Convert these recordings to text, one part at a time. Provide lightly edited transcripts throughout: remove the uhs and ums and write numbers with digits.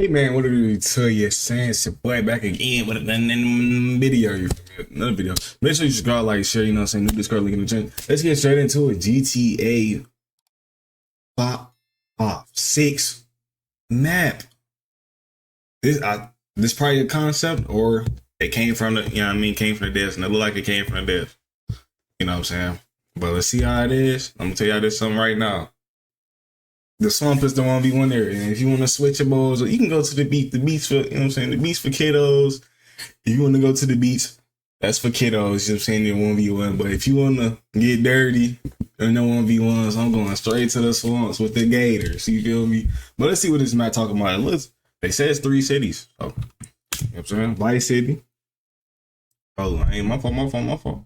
Hey man, what do you tell you? Saying it's your boy back again with another video. Another video. Make sure you subscribe, like, share, you know what I'm saying? New Discord link in the chat. Let's get straight into it. GTA 6 map. This probably a concept, or it came from the, you know what I mean, came from the devs, and it looked like it came from the devs. You know what I'm saying? But let's see how it is. I'm gonna tell y'all this something right now. The swamp is the 1v1 area. And if you want to switch your balls, you can go to the beach. The beach for, you know what I'm saying? The beach for kiddos. If you want to go to the beach, that's for kiddos. You know what I'm saying? The 1v1. But if you want to get dirty in the 1v1s, I'm going straight to the swamps with the gators. You feel me? But let's see what this map talking about. Look, they say it's 3 cities. So, you know what I'm saying? Vice City. Oh, ain't my fault.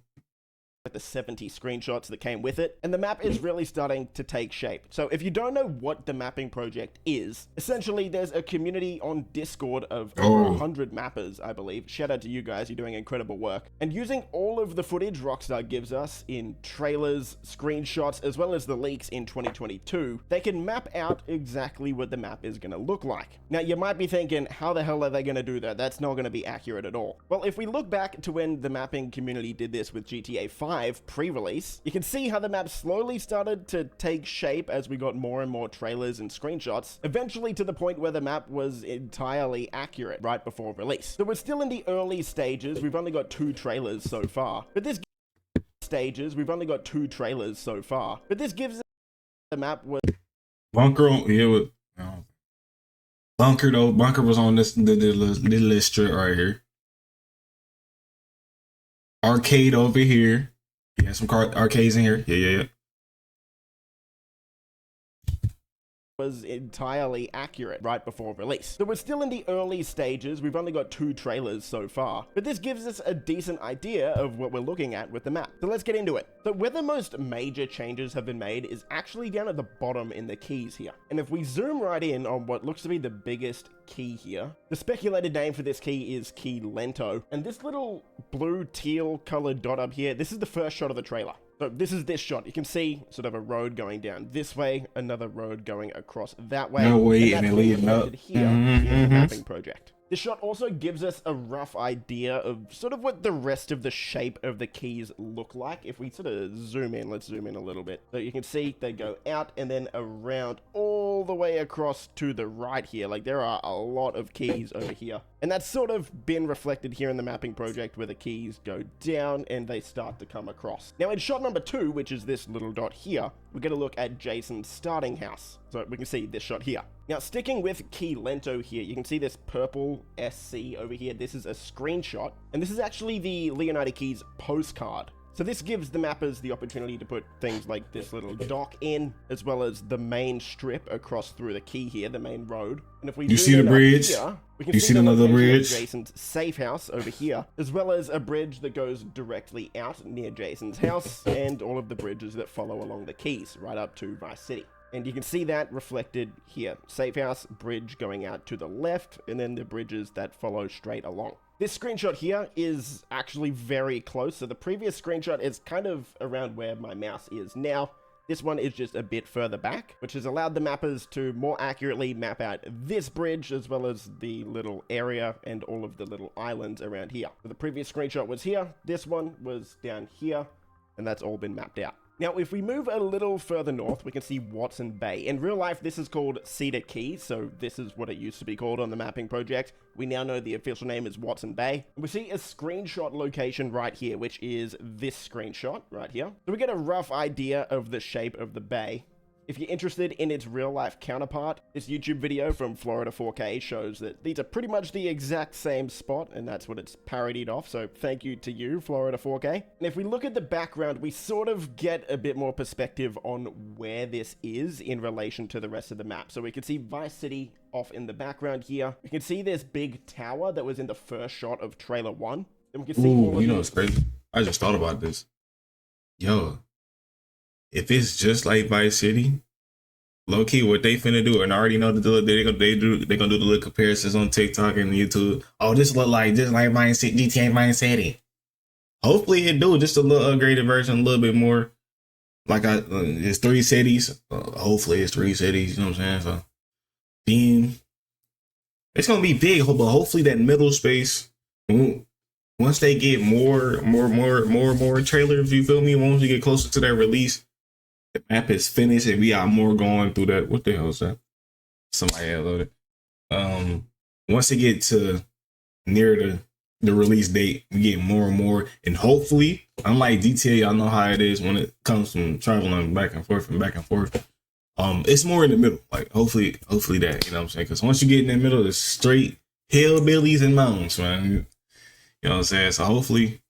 The 70 screenshots that came with it, and the map is really starting to take shape. So if you don't know what the mapping project is, essentially there's a community on Discord of over 100 mappers, I believe. Shout out to you guys, you're doing incredible work. And using all of the footage Rockstar gives us in trailers, screenshots, as well as the leaks in 2022, they can map out exactly what the map is going to look like. Now you might be thinking, how the hell are they going to do that? That's not going to be accurate at all. Well, if we look back to when the mapping community did this with GTA 5, pre-release, you can see how the map slowly started to take shape as we got more and more trailers and screenshots, eventually to the point where the map was entirely accurate right before release. So we're still in the early stages, we've only got 2 trailers so far, but this gives the map was Bunker on, yeah, Bunker though. Bunker was on this little strip right here. Arcade over here. Yeah, some arcades in here. Yeah. was entirely accurate right before release. So we're still in the early stages, we've only got 2 trailers so far, but this gives us a decent idea of what we're looking at with the map. So let's get into it. So where the most major changes have been made is actually down at the bottom in the keys here. And if we zoom right in on what looks to be the biggest key here, the speculated name for this key is Key Lento, and this little blue teal colored dot up here, this is the first shot of the trailer. So this is this shot. You can see sort of a road going down this way, another road going across that way. No way, and it leading up here in the mapping project. This shot also gives us a rough idea of sort of what the rest of the shape of the keys look like. If we sort of zoom in, let's zoom in a little bit. So you can see they go out and then around all the way across to the right here. Like there are a lot of keys over here. And that's sort of been reflected here in the mapping project where the keys go down and they start to come across. Now in shot number 2, which is this little dot here, we're going to look at Jason's starting house. So we can see this shot here. Now sticking with Key Lento here, you can see this purple SC over here. This is a screenshot, and this is actually the Nvkkitzkii's postcard. So this gives the mappers the opportunity to put things like this little dock in, as well as the main strip across through the key here, the main road. And if we see the bridge, here, we can you see another bridge. Jason's safe house over here, as well as a bridge that goes directly out near Jason's house, and all of the bridges that follow along the keys right up to Vice City. And you can see that reflected here. Safe house, bridge going out to the left, and then the bridges that follow straight along. This screenshot here is actually very close. So the previous screenshot is kind of around where my mouse is now. This one is just a bit further back, which has allowed the mappers to more accurately map out this bridge, as well as the little area and all of the little islands around here. So the previous screenshot was here, this one was down here, and that's all been mapped out. Now, if we move a little further north, we can see Watson Bay. In real life, this is called Cedar Key, so this is what it used to be called on the mapping project. We now know the official name is Watson Bay. We see a screenshot location right here, which is this screenshot right here. So we get a rough idea of the shape of the bay. If you're interested in its real-life counterpart, this YouTube video from Florida 4K shows that these are pretty much the exact same spot, and that's what it's parodied off, so thank you to you, Florida 4K. And if we look at the background, we sort of get a bit more perspective on where this is in relation to the rest of the map. So we can see Vice City off in the background here. We can see this big tower that was in the first shot of trailer 1. And we can see you know, it's crazy. I just thought about this. Yo. If it's just like Vice City, low key, what they finna do, and I already know that they're gonna do the little comparisons on TikTok and YouTube. Oh, this look like just like Vice City, GTA Vice City. Hopefully it do just a little upgraded version, a little bit more. Like it's 3 cities. Hopefully it's 3 cities. You know what I'm saying? So, theme It's gonna be big, but hopefully that middle space. Once they get more trailers, you feel me? Once we get closer to that release, the map is finished and we got more going through that. What the hell is that? Somebody had loaded. Once they get to near the release date, we get more and more, and hopefully, unlike detail, y'all know how it is when it comes from traveling back and forth and back and forth. It's more in the middle. Like hopefully that, you know what I'm saying? Because once you get in the middle, it's straight hillbillies and mountains, man. You know what I'm saying? So hopefully,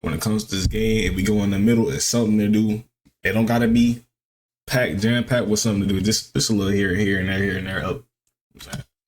when it comes to this game, if we go in the middle, it's something to do. It don't gotta be jam-packed with something to do. Just a little here and there up.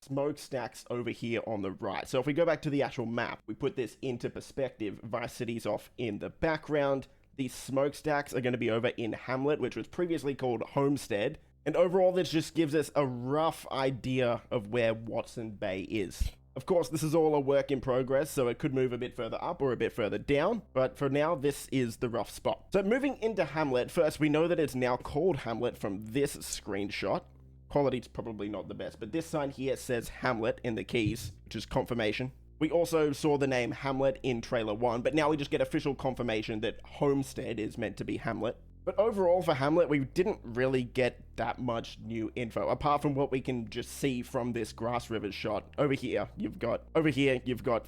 Smokestacks over here on the right. So if we go back to the actual map, we put this into perspective. Vice City's off in the background. These smokestacks are going to be over in Hamlet, which was previously called Homestead. And overall, this just gives us a rough idea of where Watson Bay is. Of course, this is all a work in progress, so it could move a bit further up or a bit further down, but for now, this is the rough spot. So moving into Hamlet, first, we know that it's now called Hamlet from this screenshot. Quality's probably not the best, but this sign here says Hamlet in the keys, which is confirmation. We also saw the name Hamlet in trailer 1, but now we just get official confirmation that Homestead is meant to be Hamlet. But overall for Hamlet, we didn't really get that much new info, apart from what we can just see from this Grass River shot. Over here, you've got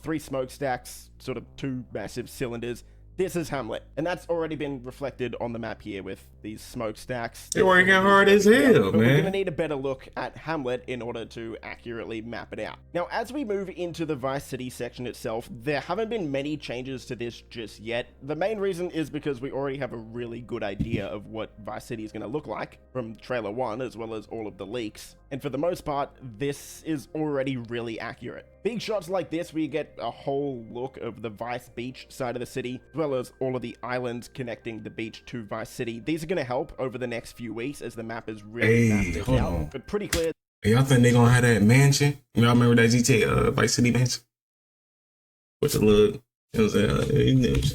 3 smokestacks, sort of 2 massive cylinders. This is Hamlet, and that's already been reflected on the map here with these smokestacks. They're working hard as hell, man. We're gonna need a better look at Hamlet in order to accurately map it out. Now, as we move into the Vice City section itself, there haven't been many changes to this just yet. The main reason is because we already have a really good idea of what Vice City is gonna look like from trailer 1, as well as all of the leaks. And for the most part, this is already really accurate. Big shots like this, where you get a whole look of the Vice Beach side of the city, as well as all of the islands connecting the beach to Vice City. These are going to help over the next few weeks as the map is really mapped out. But pretty clear. Y'all think they're going to have that mansion? Y'all remember that GTA Vice City mansion? With the little...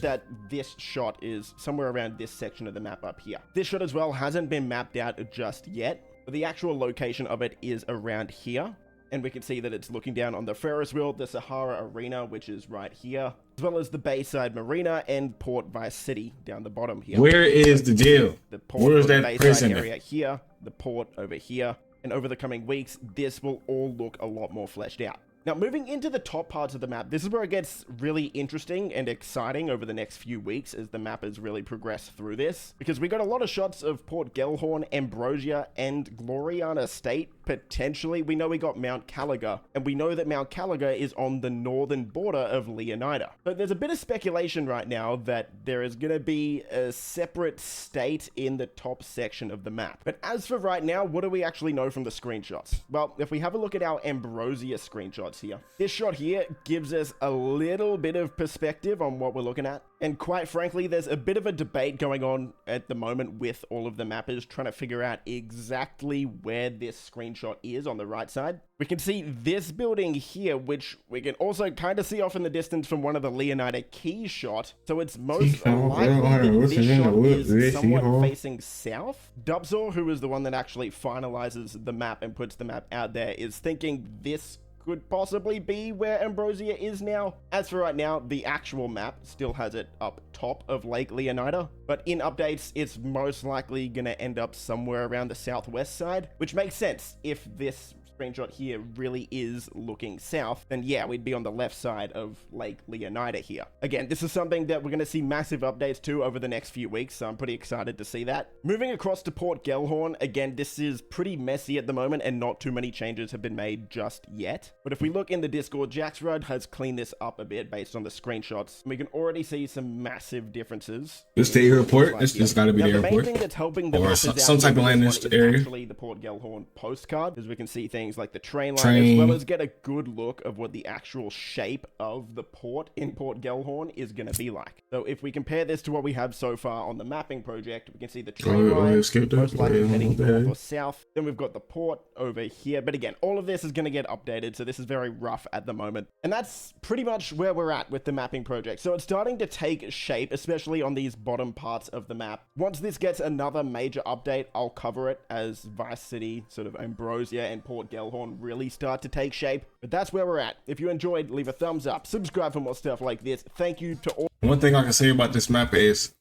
that this shot is somewhere around this section of the map up here. This shot as well hasn't been mapped out just yet, but the actual location of it is around here. And we can see that it's looking down on the Ferris wheel, the Sahara Arena, which is right here, as well as the Bayside Marina and Port Vice City down the bottom here. Where is the jail? The port, where is that Bayside prison area here, the port over here, and over the coming weeks, this will all look a lot more fleshed out. Now, moving into the top parts of the map, this is where it gets really interesting and exciting over the next few weeks as the map has really progressed through this, because we got a lot of shots of Port Ghorn, Ambrosia, and Gloriana State. Potentially, we know we got Mount Caliga, and we know that Mount Caliga is on the northern border of Leonida. But there's a bit of speculation right now that there is going to be a separate state in the top section of the map. But as for right now, what do we actually know from the screenshots? Well, if we have a look at our Ambrosia screenshots here, this shot here gives us a little bit of perspective on what we're looking at. And quite frankly, there's a bit of a debate going on at the moment with all of the mappers trying to figure out exactly where this screenshot is on the right side. We can see this building here, which we can also kind of see off in the distance from one of the Leonida Key shot. So it's most likely that this shot is somewhat facing south. Dubsor, who is the one that actually finalizes the map and puts the map out there, is thinking this could possibly be where Ambrosia is now. As for right now, the actual map still has it up top of Lake Leonida, but in updates, it's most likely gonna end up somewhere around the southwest side, which makes sense. If this screenshot here really is looking south, then yeah, we'd be on the left side of Lake Leonida here. Again, this is something that we're going to see massive updates to over the next few weeks, so I'm pretty excited to see that. Moving across to Port Ghorn, again, this is pretty messy at the moment and not too many changes have been made just yet. But if we look in the Discord, Jaxrud has cleaned this up a bit based on the screenshots. We can already see some massive differences. This the airport? It's got to be the airport. The main thing that's helping the or some type of landing area. Actually, the Port Ghorn postcard, as we can see things like the train line, as well as get a good look of what the actual shape of the port in Port Ghorn is going to be like. So if we compare this to what we have so far on the mapping project, we can see the train line most likely heading north or south. Then we've got the port over here. But again, all of this is going to get updated, so this is very rough at the moment. And that's pretty much where we're at with the mapping project. So it's starting to take shape, especially on these bottom parts of the map. Once this gets another major update, I'll cover it as Vice City, sort of Ambrosia and Port Ghorn really start to take shape. But that's where we're at. If you enjoyed, leave a thumbs up, subscribe for more stuff like this. Thank you to all. One thing I can say about this map is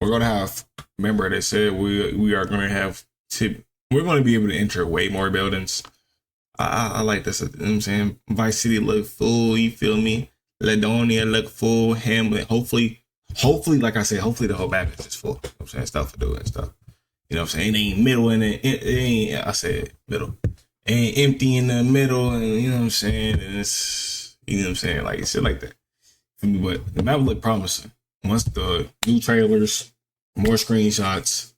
we're gonna have. Remember, they said we are gonna have we're gonna be able to enter way more buildings. I like this. You know what I'm saying? Vice City look full. You feel me? Ladonia look full. Hamlet. Hopefully, like I said, hopefully the whole map is just full. You know what I'm saying? Stuff to do and stuff. You know what I'm saying? It ain't middle and it ain't. I said middle. It ain't empty in the middle, and you know what I'm saying? And it's, you know what I'm saying? Like shit like that. But the map look promising. Once the new trailers, more screenshots,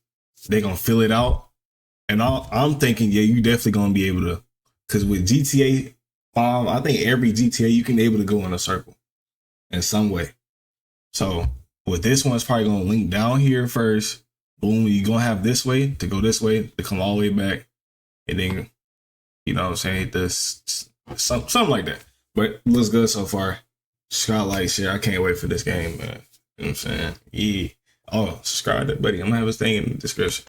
they gonna fill it out. And I'm thinking, yeah, you definitely gonna be able to. Because with GTA 5, I think every GTA you can be able to go in a circle in some way. So with this one, it's probably going to link down here first. Boom, you're going to have this way to go this way to come all the way back. And then, you know what I'm saying, this something like that. But it looks good so far. Scott like shit. I can't wait for this game, man. You know what I'm saying? Yeah. Oh, subscribe to buddy. I'm going to have his thing in the description.